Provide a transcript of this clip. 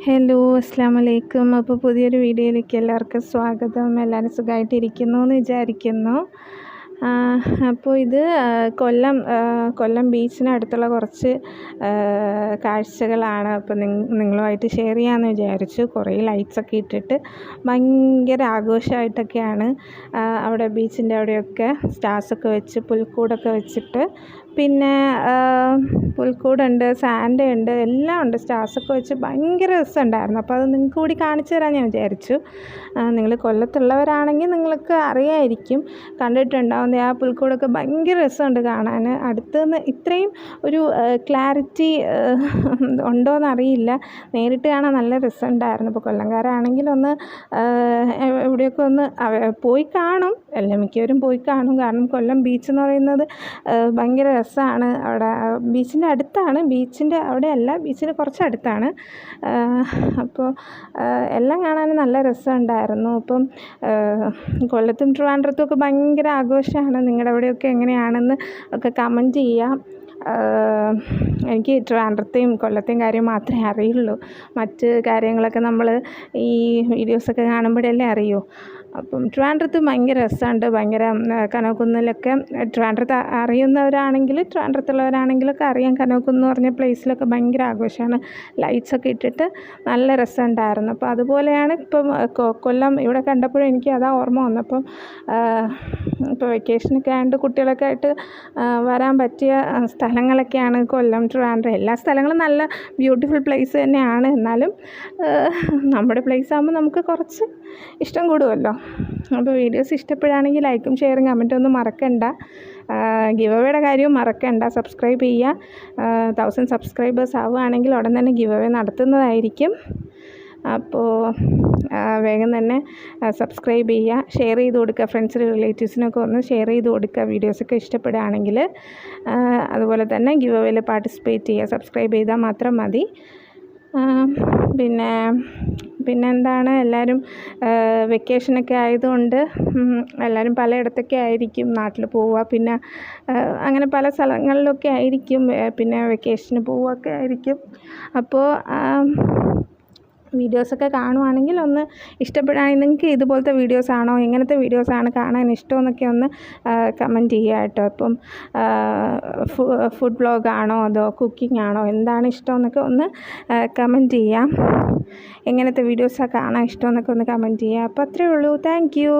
Hello അസ്സാം വലൈക്കും. അപ്പോൾ പുതിയൊരു വീഡിയോയിലേക്ക് എല്ലാവർക്കും സ്വാഗതം. എല്ലാവരും സുഖമായിട്ടിരിക്കുന്നു എന്ന് വിചാരിക്കുന്നു. അപ്പോൾ ഇത് കൊല്ലം ബീച്ചിനടുത്തുള്ള കുറച്ച് കാഴ്ചകളാണ്. അപ്പോൾ നിങ്ങളുമായിട്ട് ഷെയർ ചെയ്യാമെന്ന് വിചാരിച്ചു. കുറേ ലൈറ്റ്സൊക്കെ ഇട്ടിട്ട് ഭയങ്കര ആഘോഷമായിട്ടൊക്കെയാണ് അവിടെ ബീച്ചിൻ്റെ അവിടെയൊക്കെ സ്റ്റാർസൊക്കെ വെച്ച് പുൽക്കൂടൊക്കെ വെച്ചിട്ട്, പിന്നെ പുൽക്കൂടുണ്ട്, സാൻഡയുണ്ട്, എല്ലാം ഉണ്ട്. സ്റ്റാർസൊക്കെ വെച്ച് ഭയങ്കര രസമുണ്ടായിരുന്നു. അപ്പോൾ അത് നിങ്ങൾക്ക് കൂടി കാണിച്ചു തരാൻ ഞാൻ വിചാരിച്ചു. നിങ്ങൾ കൊല്ലത്തുള്ളവരാണെങ്കിൽ നിങ്ങൾക്ക് അറിയാമായിരിക്കും, കണ്ടിട്ടുണ്ടാവും. ആ പുൽക്കൂടൊക്കെ ഭയങ്കര രസമുണ്ട് കാണാൻ. അടുത്തുനിന്ന് ഇത്രയും ഒരു ക്ലാരിറ്റി ഉണ്ടോയെന്നറിയില്ല. നേരിട്ട് കാണാൻ നല്ല രസമുണ്ടായിരുന്നു. ഇപ്പോൾ കൊല്ലംകാരാണെങ്കിൽ ഒന്ന് എവിടെയൊക്കെ ഒന്ന് പോയി കാണും. എല്ലാം മിക്കവരും പോയി കാണും. കാരണം കൊല്ലം ബീച്ച് എന്ന് പറയുന്നത് ഭയങ്കര രസമാണ്. അവിടെ ബീച്ചിൻ്റെ അടുത്താണ്, ബീച്ചിൻ്റെ അവിടെയല്ല, ബീച്ചിന് കുറച്ചടുത്താണ്. അപ്പോൾ എല്ലാം കാണാൻ നല്ല രസമുണ്ടായിരുന്നു. അപ്പം കൊല്ലത്തും ട്രിവാൻഡ്രത്തും ഒക്കെ ഭയങ്കര ആഘോഷമാണ്. നിങ്ങളുടെ അവിടെയൊക്കെ എങ്ങനെയാണെന്ന് ഒക്കെ കമൻറ്റ് ചെയ്യാം. എനിക്ക് ട്രിവാൻഡ്രത്തെയും കൊല്ലത്തെയും കാര്യം മാത്രമേ അറിയുള്ളൂ. മറ്റ് കാര്യങ്ങളൊക്കെ നമ്മൾ ഈ വീഡിയോസൊക്കെ കാണുമ്പോഴല്ലേ അറിയൂ. അപ്പം ട്രിവാൻഡ്രത്ത് ഭയങ്കര രസമുണ്ട്. ഭയങ്കര കനകക്കുന്നിലൊക്കെ ട്രിവാൻഡ്രത്ത് അറിയുന്നവരാണെങ്കിൽ, ട്രിവാൻഡ്രത്തുള്ളവരാണെങ്കിലൊക്കെ അറിയാം. കനകക്കുന്ന് എന്ന് പറഞ്ഞ പ്ലേസിലൊക്കെ ഭയങ്കര ആഘോഷമാണ്. ലൈറ്റ്സൊക്കെ ഇട്ടിട്ട് നല്ല രസമുണ്ടായിരുന്നു. അപ്പോൾ അതുപോലെയാണ് ഇപ്പം കൊല്ലം ഇവിടെ കണ്ടപ്പോഴും എനിക്ക് അതാ ഓർമ്മ വന്നപ്പം. ഇപ്പോൾ വെക്കേഷനൊക്കെ ആയതുകൊണ്ട് കുട്ടികളൊക്കെ ആയിട്ട് വരാൻ പറ്റിയ സ്ഥലങ്ങളൊക്കെയാണ് കൊല്ലം, ട്രിവാൻഡ്രം. എല്ലാ സ്ഥലങ്ങളും നല്ല ബ്യൂട്ടിഫുൾ പ്ലേസ് തന്നെയാണ്. എന്നാലും നമ്മുടെ പ്ലേസ് ആകുമ്പോൾ നമുക്ക് കുറച്ച് ഇഷ്ടം കൂടുമല്ലോ. അപ്പോൾ വീഡിയോസ് ഇഷ്ടപ്പെടുകയാണെങ്കിൽ ലൈക്കും ഷെയറും കമൻറ്റും ഒന്നും മറക്കണ്ട. ഗിവ് അവേയുടെ കാര്യവും മറക്കണ്ട. സബ്സ്ക്രൈബ് ചെയ്യുക. 1000 സബ്സ്ക്രൈബേഴ്സ് ആവുകയാണെങ്കിൽ ഉടൻ തന്നെ ഗിവ് അവേ നടത്തുന്നതായിരിക്കും. അപ്പോൾ വേഗം തന്നെ സബ്സ്ക്രൈബ് ചെയ്യുക, ഷെയർ ചെയ്ത് കൊടുക്കുക. ഫ്രണ്ട്സിനും റിലേറ്റീവ്സിനൊക്കെ ഒന്ന് ഷെയർ ചെയ്ത് കൊടുക്കുക വീഡിയോസൊക്കെ ഇഷ്ടപ്പെടുകയാണെങ്കിൽ. അതുപോലെ തന്നെ ഗിവ് അവേയിൽ പാർട്ടിസിപ്പേറ്റ് ചെയ്യുക. സബ്സ്ക്രൈബ് ചെയ്താൽ മാത്രം മതി. പിന്നെ എന്താണ്, എല്ലാവരും വെക്കേഷനൊക്കെ ആയതുകൊണ്ട് എല്ലാവരും പലയിടത്തൊക്കെ ആയിരിക്കും നാട്ടിൽ പോവുക. പിന്നെ അങ്ങനെ പല സ്ഥലങ്ങളിലൊക്കെ ആയിരിക്കും പിന്നെ വെക്കേഷന് പോവുകയൊക്കെ ആയിരിക്കും. അപ്പോൾ വീഡിയോസൊക്കെ കാണുവാണെങ്കിൽ ഒന്ന് ഇഷ്ടപ്പെടുകയാണെങ്കിൽ നിങ്ങൾക്ക് ഇതുപോലത്തെ വീഡിയോസാണോ, എങ്ങനത്തെ വീഡിയോസാണ് കാണാൻ ഇഷ്ടമെന്നൊക്കെ ഒന്ന് കമൻറ്റ് ചെയ്യുക കേട്ടോ. ഇപ്പം ഫുഡ് വ്ളോഗാണോ അതോ കുക്കിംഗ് ആണോ, എന്താണ് ഇഷ്ടമെന്നൊക്കെ ഒന്ന് കമൻറ്റ് ചെയ്യാം. എങ്ങനത്തെ വീഡിയോസാണ് കാണാൻ ഇഷ്ടമെന്നൊക്കെ ഒന്ന് കമൻറ്റ് ചെയ്യുക. അപ്പോൾ അത്രയേ ഉള്ളൂ. Thank you.